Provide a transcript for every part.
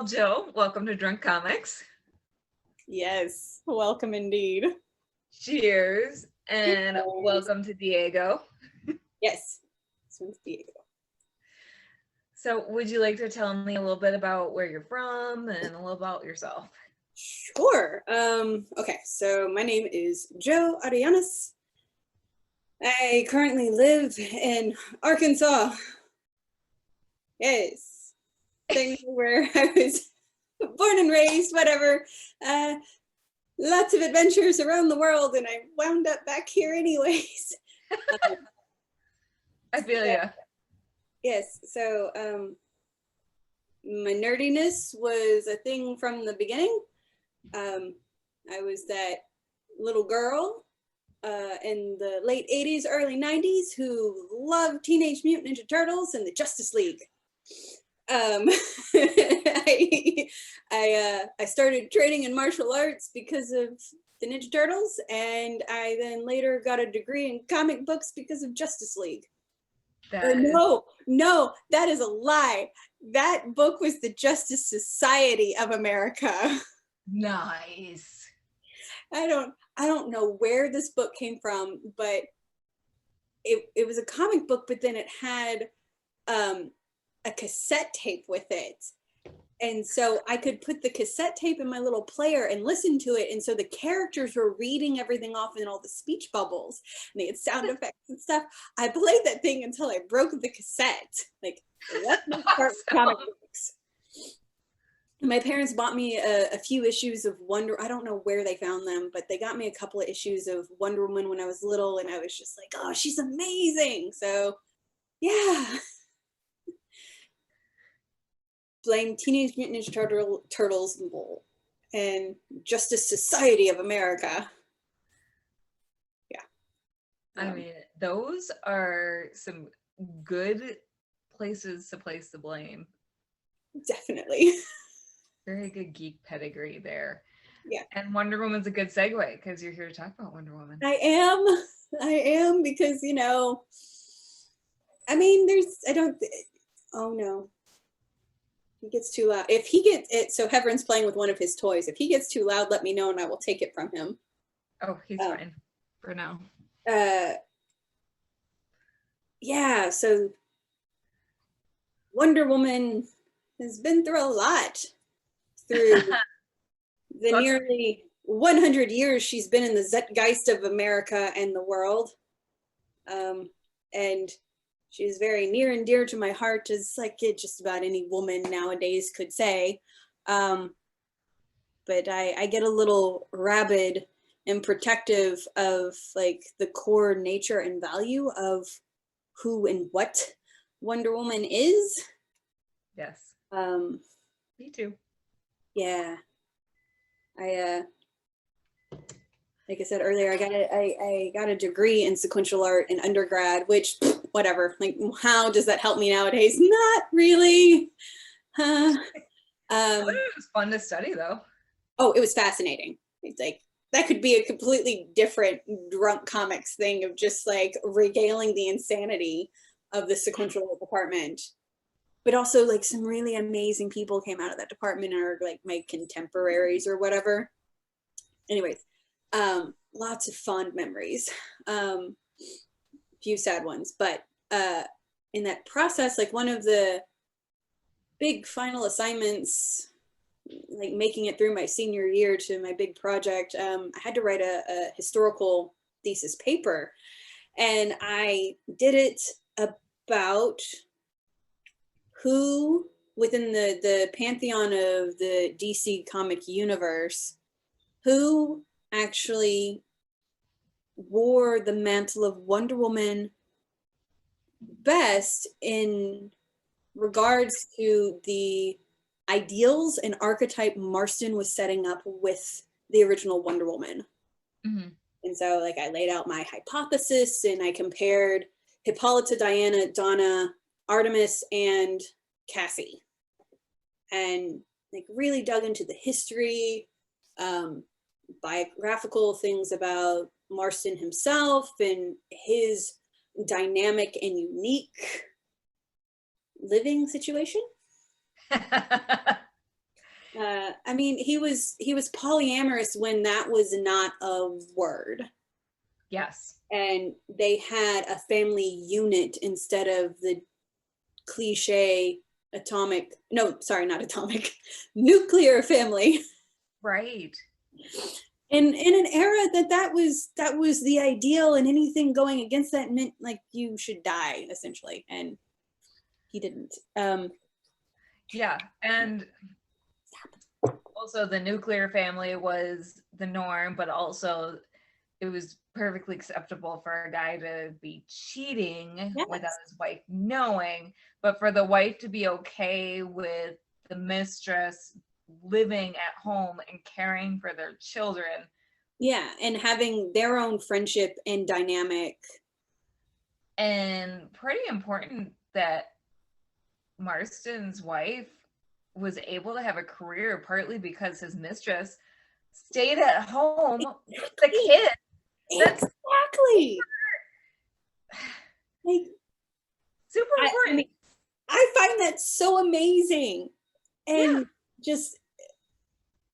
Well, Joe, welcome to Drunk Comics. Yes, welcome indeed. Cheers, and Cheers. welcome to Diego. Yes, this one's Diego. So would you like to tell me a little bit about where you're from and a little about yourself? Sure. Okay, so my name is Jo Arellanes. I currently live in Arkansas. Yes, thing where I was born and raised, whatever. Lots of adventures around the world, and I wound up back here anyways. I feel you. Yes, so my nerdiness was a thing from the beginning. I was that little girl in the late 80s, early 90s who loved Teenage Mutant Ninja Turtles and the Justice League. I started training in martial arts because of the Ninja Turtles, and I then later got a degree in comic books because of Justice League. No, that is a lie. That book was the Justice Society of America. Nice. I don't know where this book came from, but it was a comic book, but then it had a cassette tape with it. And so I could put the cassette tape in my little player and listen to it. And so the characters were reading everything off in all the speech bubbles, and they had sound effects and stuff. I played that thing until I broke the cassette. Like, let's start comic books. My parents bought me a few issues of I don't know where they found them, but they got me a couple of issues of Wonder Woman when I was little, and I was just like, oh, she's amazing. So yeah. Blame Teenage Mutant Ninja Turtles and Justice Society of America. Yeah. I mean, those are some good places to place the blame. Definitely. Very good geek pedigree there. Yeah. And Wonder Woman's a good segue because you're here to talk about Wonder Woman. I am because, I mean, oh no. He gets too loud. If he gets it, so Heveron's playing with one of his toys. If he gets too loud, let me know and I will take it from him. Oh, he's fine for now. Yeah, so Wonder Woman has been through a lot through the nearly 100 years she's been in the zeitgeist of America and the world. And she's very near and dear to my heart, as like just about any woman nowadays could say. But I get a little rabid and protective of like the core nature and value of who and what Wonder Woman is. Yes. Me too. Yeah. Like I said earlier, I got a degree in sequential art in undergrad, which whatever, like how does that help me nowadays? Not really. It was fun to study though. Oh, it was fascinating. It's like that could be a completely different drunk comics thing of just like regaling the insanity of the sequential art department. But also like some really amazing people came out of that department and are like my contemporaries or whatever. Anyways, lots of fond memories. Few sad ones, but in that process, like one of the big final assignments, like making it through my senior year to my big project, I had to write a historical thesis paper, and I did it about who within the pantheon of the DC comic universe, who actually wore the mantle of Wonder Woman best in regards to the ideals and archetype Marston was setting up with the original Wonder Woman. Mm-hmm. And so like I laid out my hypothesis and I compared Hippolyta, Diana, Donna, Artemis, and Cassie, and like really dug into the history, biographical things about Marston himself and his dynamic and unique living situation. I mean, he was polyamorous when that was not a word, Yes. and they had a family unit instead of the cliche atomic. No, sorry, not atomic, nuclear family. Right. In an era that was the ideal, and anything going against that meant like you should die essentially, and he didn't. Yeah. And also the nuclear family was the norm, but also it was perfectly acceptable for a guy to be cheating Yes. without his wife knowing, but for the wife to be okay with the mistress living at home and caring for their children. Yeah, and having their own friendship and dynamic. And pretty important that Marston's wife was able to have a career partly because his mistress stayed at home with the kid. That's exactly like super important. I mean, I find that so amazing, and just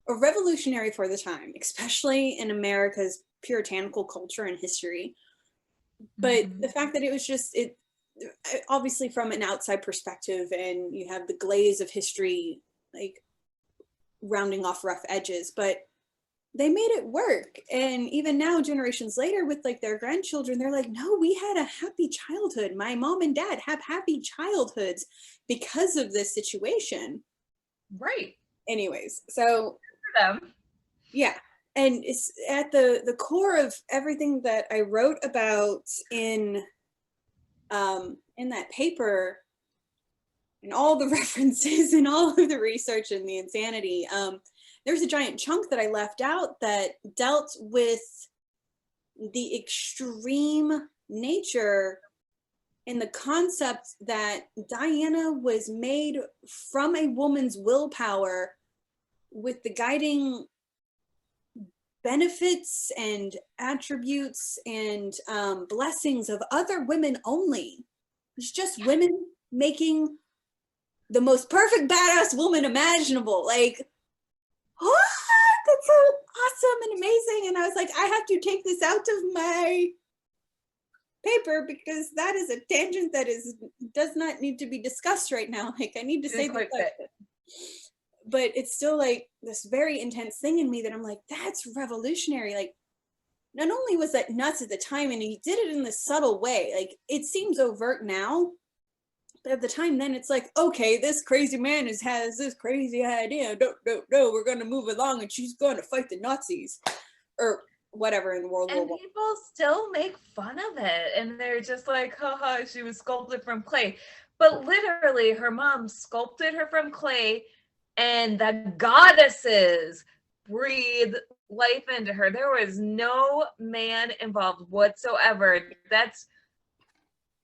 a revolutionary for the time, especially in America's puritanical culture and history. But the fact that it was just it obviously from an outside perspective, and you have the glaze of history like rounding off rough edges, but they made it work. And even now, generations later, with like their grandchildren, they're like, no, we had a happy childhood. My mom and dad have happy childhoods because of this situation. Right. Anyways, so For them. yeah, and it's at the core of everything that I wrote about in that paper, and all the references and all of the research and the insanity. There's a giant chunk that I left out that dealt with the extreme nature and the concept that Diana was made from a woman's willpower with the guiding benefits and attributes and blessings of other women only. It's just women making the most perfect badass woman imaginable. Like, oh, that's so awesome and amazing. And I was like, I have to take this out of my paper because that is a tangent that does not need to be discussed right now. Like, I need to say this. But it's still like this very intense thing in me that I'm like, that's revolutionary. Like, not only was that nuts at the time, and he did it in this subtle way, like it seems overt now, but at the time then it's like, okay, this crazy man has this crazy idea. No, we're going to move along and she's going to fight the Nazis or whatever in World War I. And people still make fun of it. And they're just like, haha, she was sculpted from clay. But literally, her mom sculpted her from clay, and the goddesses breathed life into her. There was no man involved whatsoever. That's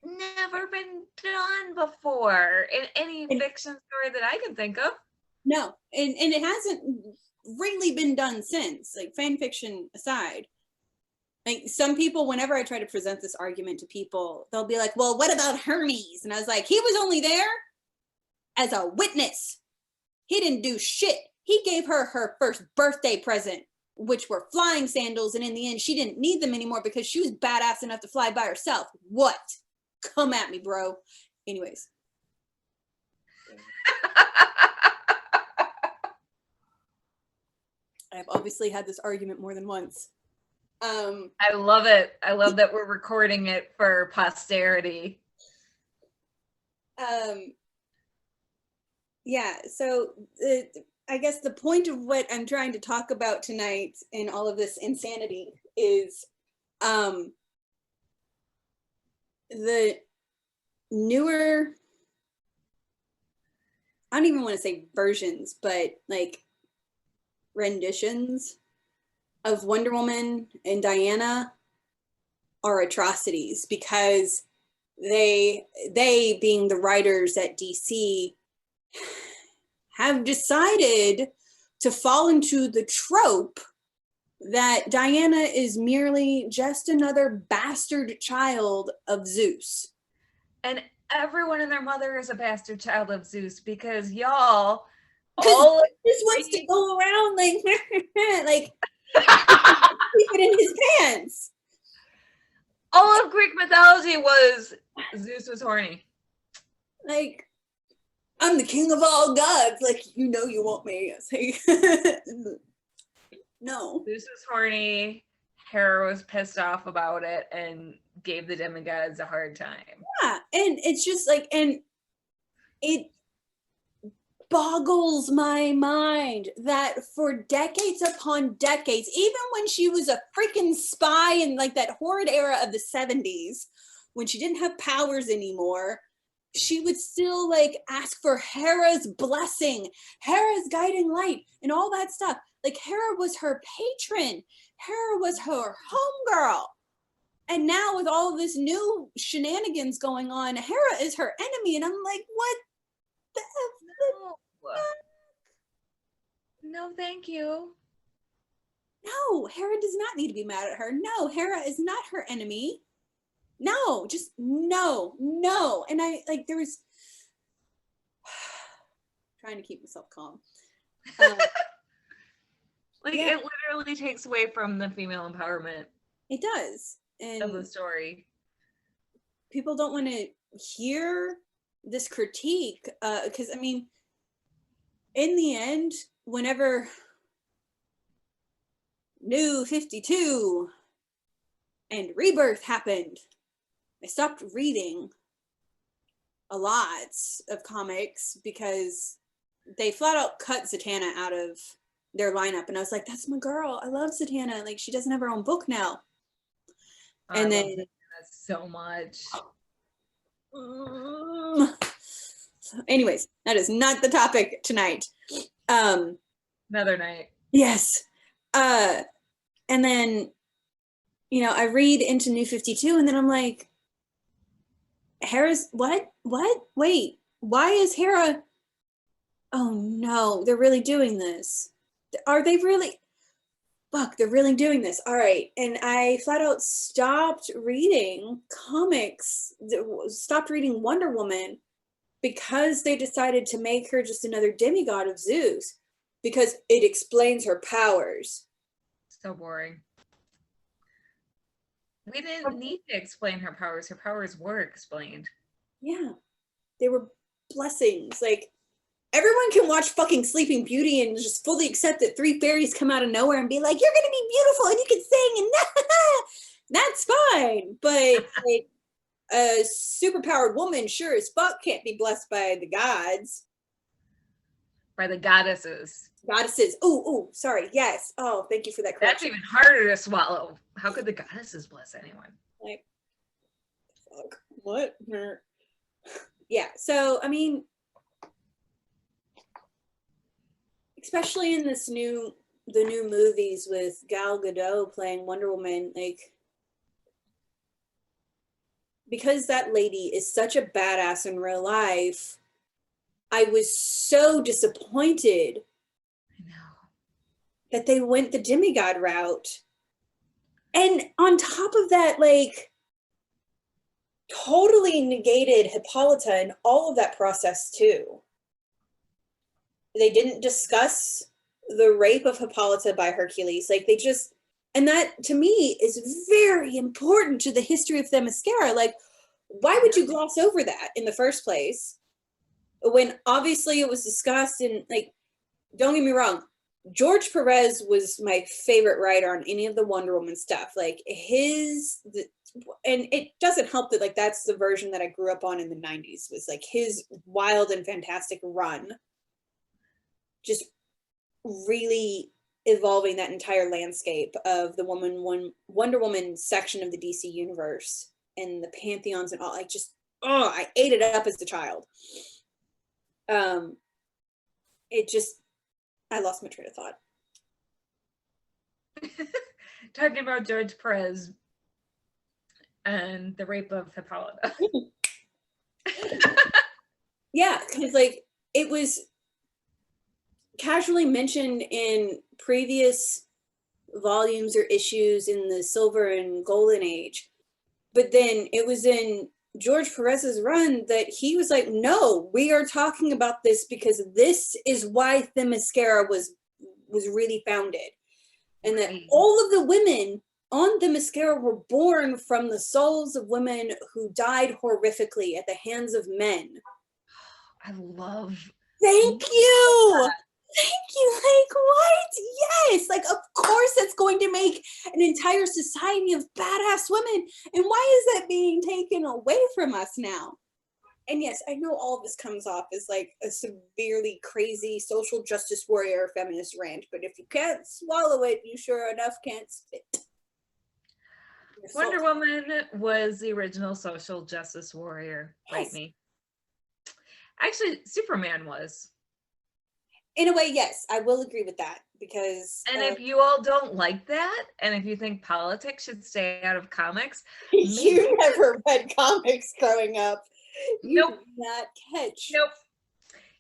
never been done before in any fiction story that I can think of. No, and it hasn't really been done since, like fan fiction aside. Like some people, whenever I try to present this argument to people, they'll be like, well, what about Hermes? And I was like, he was only there as a witness. He didn't do shit. He gave her her first birthday present, which were flying sandals. And in the end, she didn't need them anymore because she was badass enough to fly by herself. What? Come at me, bro. Anyways. I've obviously had this argument more than once. I love it. I love that we're recording it for posterity. Yeah, so I guess the point of what I'm trying to talk about tonight in all of this insanity is the newer, I don't even want to say versions, but like renditions of Wonder Woman and Diana are atrocities because they being the writers at DC have decided to fall into the trope that Diana is merely just another bastard child of Zeus. And everyone and their mother is a bastard child of Zeus because y'all Because All he just wants to go around like keep it in his pants. all of Greek mythology was Zeus was horny. Like, I'm the king of all gods. Like, you know you want me. It's like, no. Zeus was horny. Hera was pissed off about it and gave the demigods a hard time. Yeah, and it's just like, and it boggles my mind that for decades upon decades, even when she was a freaking spy in like that horrid era of the 70s, when she didn't have powers anymore, she would still like ask for Hera's blessing, Hera's guiding light, and all that stuff. Like, Hera was her patron, Hera was her homegirl. And now with all of this new shenanigans going on, Hera is her enemy. And I'm like, what the F? No, thank you. No, Hera does not need to be mad at her. No, Hera is not her enemy. No, just no. And I like, there was trying to keep myself calm. Like, yeah. It literally takes away from the female empowerment. It does. And of the story. People don't want to hear this critique because, I mean, in the end, whenever New 52 and Rebirth happened, I stopped reading a lot of comics because they flat out cut Zatanna out of their lineup. And I was like, that's my girl. I love Zatanna. Like, she doesn't have her own book now. And then so much. Anyways, that is not the topic tonight. Another night. Yes. And then, you know, I read into New 52 and then I'm like, Hera's what? Wait, why is Hera? Oh no, they're really doing this. Are they really? Fuck, they're really doing this. All right. And I flat out stopped reading comics, stopped reading Wonder Woman because they decided to make her just another demigod of Zeus because it explains her powers. So boring. We didn't need to explain her powers. Her powers were explained. Yeah. They were blessings. Like, everyone can watch fucking Sleeping Beauty and just fully accept that 3 fairies come out of nowhere and be like, you're going to be beautiful and you can sing and that's fine. But like, a superpowered woman sure as fuck can't be blessed by the gods. By the goddesses. Goddesses. Oh, sorry. Yes. Oh, thank you for that correction. That's even harder to swallow. How could the goddesses bless anyone? Like, fuck. What? Yeah. So, I mean, especially in the new movies with Gal Gadot playing Wonder Woman, like, because that lady is such a badass in real life, I was so disappointed that they went the demigod route. And on top of that, like, totally negated Hippolyta and all of that process too. They didn't discuss the rape of Hippolyta by Hercules. Like, they just, and that to me is very important to the history of Themyscira. Like, why would you gloss over that in the first place when obviously it was discussed? And like, don't get me wrong, George Perez was my favorite writer on any of the Wonder Woman stuff. Like, and it doesn't help that like that's the version that I grew up on in the 90s, was like his wild and fantastic run, just really evolving that entire landscape of the Wonder Woman section of the DC universe and the pantheons and all. Like, just, oh, I ate it up as a child. I lost my train of thought. Talking about George Perez and the rape of Hippolyta. Yeah, because like it was casually mentioned in previous volumes or issues in the Silver and Golden Age, but then it was in George Perez's run that he was like, no, we are talking about this because this is why Themyscira was really founded. And that all of the women on Themyscira were born from the souls of women who died horrifically at the hands of men. I love. Thank you. Thank you. Like, what? Yes. Like, of course that's going to make an entire society of badass women. And why is that being taken away from us now? And yes, I know all of this comes off as like a severely crazy social justice warrior feminist rant, but if you can't swallow it, you sure enough can't spit. Wonder Woman was the original social justice warrior. Yes. Like me. Actually, Superman was. In a way, yes, I will agree with that because. And if you all don't like that, and if you think politics should stay out of comics, you never read comics growing up. You nope. did not catch. Nope.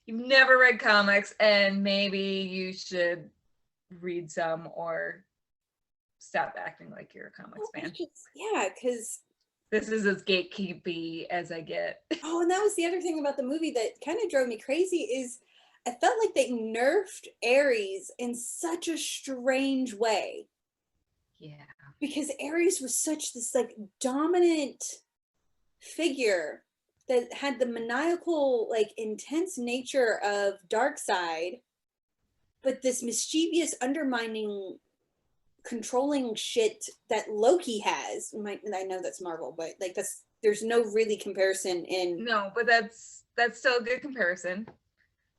You've never read comics, and maybe you should read some or stop acting like you're a comics fan. Yeah, because this is as gatekeepy as I get. Oh, and that was the other thing about the movie that kind of drove me crazy is I felt like they nerfed Ares in such a strange way. Yeah. Because Ares was such this like dominant figure that had the maniacal, like intense nature of Darkseid, but this mischievous, undermining, controlling shit that Loki has. I know that's Marvel, but like there's no really comparison in. No, but that's still a good comparison.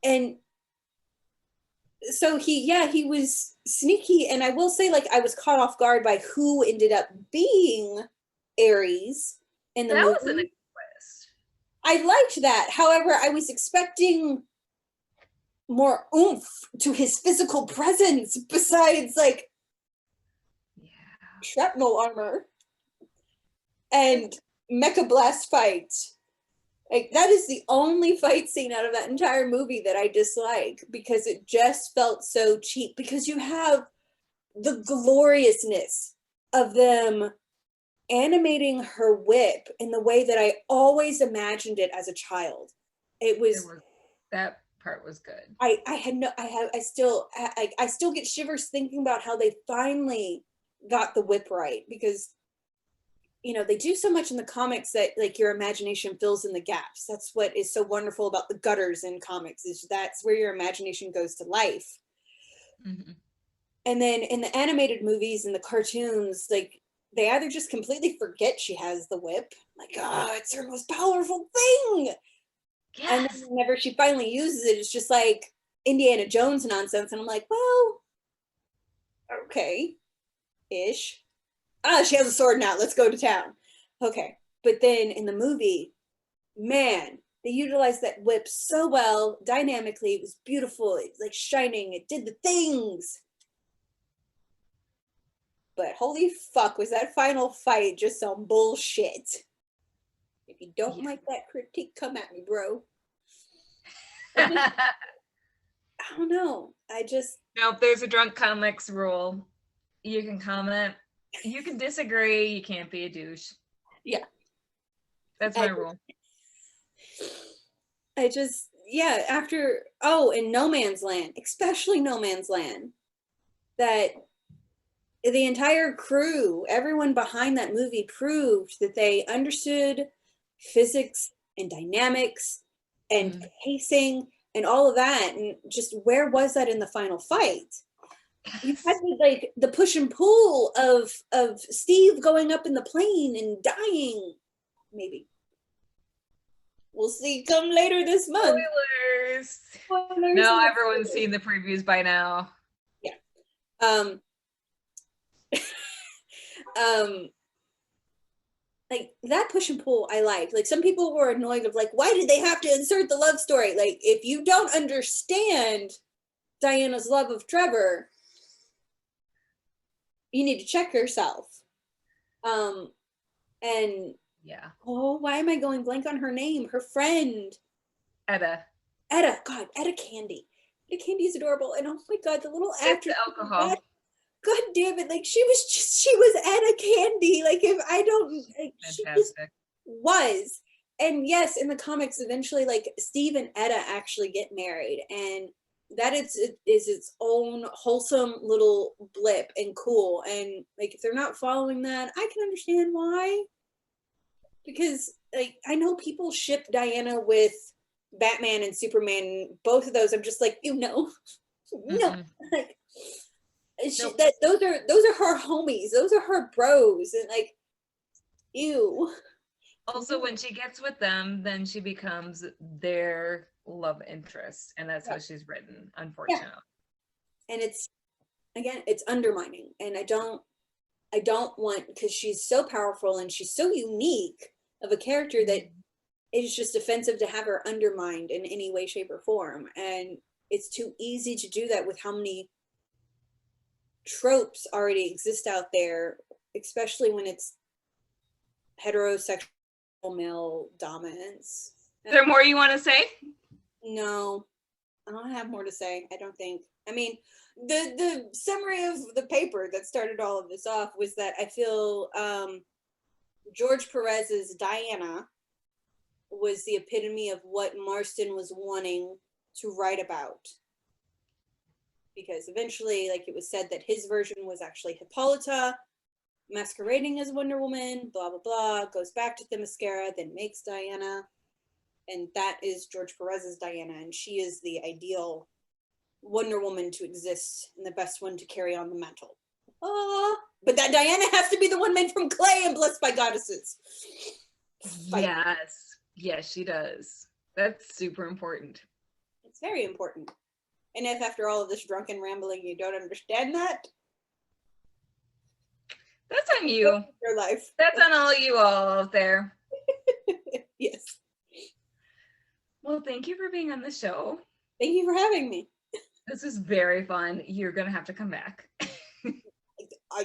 And so he was sneaky, and I will say, like, I was caught off guard by who ended up being Ares in the movie. That was an twist. I liked that. However, I was expecting more oomph to his physical presence besides like shrapnel armor and mecha blast fight. Like, that is the only fight scene out of that entire movie that I dislike because it just felt so cheap. Because you have the gloriousness of them animating her whip in the way that I always imagined it as a child. That part was good. I still get shivers thinking about how they finally got the whip right, because you know, they do so much in the comics that like your imagination fills in the gaps. That's what is so wonderful about the gutters in comics, is that's where your imagination goes to life. Mm-hmm. And then in the animated movies and the cartoons, like they either just completely forget she has the whip, like, oh, it's her most powerful thing. Yes. And then whenever she finally uses it, it's just like Indiana Jones nonsense. And I'm like, well, okay, ish. Ah, she has a sword now. Let's go to town. Okay. But then in the movie, man, they utilized that whip so well, dynamically. It was beautiful. It was like shining. It did the things. But holy fuck, was that final fight just some bullshit. If you don't like that critique, come at me, bro. I don't know. Nope, there's a drunk comics rule. You can comment. You can disagree. You can't be a douche. Yeah. That's my rule. After, in No Man's Land, especially No Man's Land, that the entire crew, everyone behind that movie proved that they understood physics and dynamics and pacing and all of that. And just where was that in the final fight? You had like the push and pull of Steve going up in the plane and dying. Maybe we'll see come later this month. Spoilers. No, everyone's seen the previews by now. Yeah. Like that push and pull I liked. Like some people were annoyed of like, why did they have to insert the love story? Like if you don't understand Diana's love of Trevor, you need to check yourself. And yeah. Oh, why am I going blank on her name? Her friend. Etta. God, Etta Candy. Etta Candy is adorable. And oh my God, the little actress. Alcohol. God damn it. Like she was Etta Candy. Like if I don't, like, she just was. and yes, in the comics, eventually, like, Steve and Etta actually get married, and that is its own wholesome little blip and cool. And like, if they're not following that, I can understand why. Because like, I know people ship Diana with Batman and Superman. Both of those, I'm just like, you know, no, like, Nope. that those are her homies. Those are her bros, and like, ew. Also, when she gets with them, then she becomes their love interest, and that's how she's written, unfortunately. And it's, again, it's undermining, and I don't want, because she's so powerful and she's so unique of a character, that it's just offensive to have her undermined in any way, shape, or form. And it's too easy to do that with how many tropes already exist out there, especially when it's heterosexual male dominance. Is there more you want to say? No, I don't have more to say. I don't think. I mean, the summary of the paper that started all of this off was that I feel George Perez's Diana was the epitome of what Marston was wanting to write about. Because eventually, like, it was said that his version was actually Hippolyta masquerading as Wonder Woman, blah, blah, blah, goes back to Themyscira, then makes Diana. And that is George Perez's Diana, and she is the ideal Wonder Woman to exist and the best one to carry on the mantle. But that Diana has to be the one made from clay and blessed by goddesses. Fight. Yes, she does. That's super important. It's very important. And if after all of this drunken rambling you don't understand that, that's on you. Your life. That's on all you all out there. Yes. Well, thank you for being on the show. Thank you for having me. This is very fun. You're going to have to come back.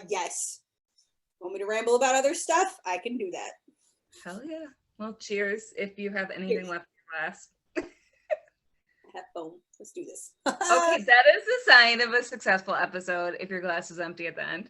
Yes. Want me to ramble about other stuff? I can do that. Hell yeah. Well, cheers if you have anything left in your glass. I have foam. Let's do this. Okay, that is the sign of a successful episode if your glass is empty at the end.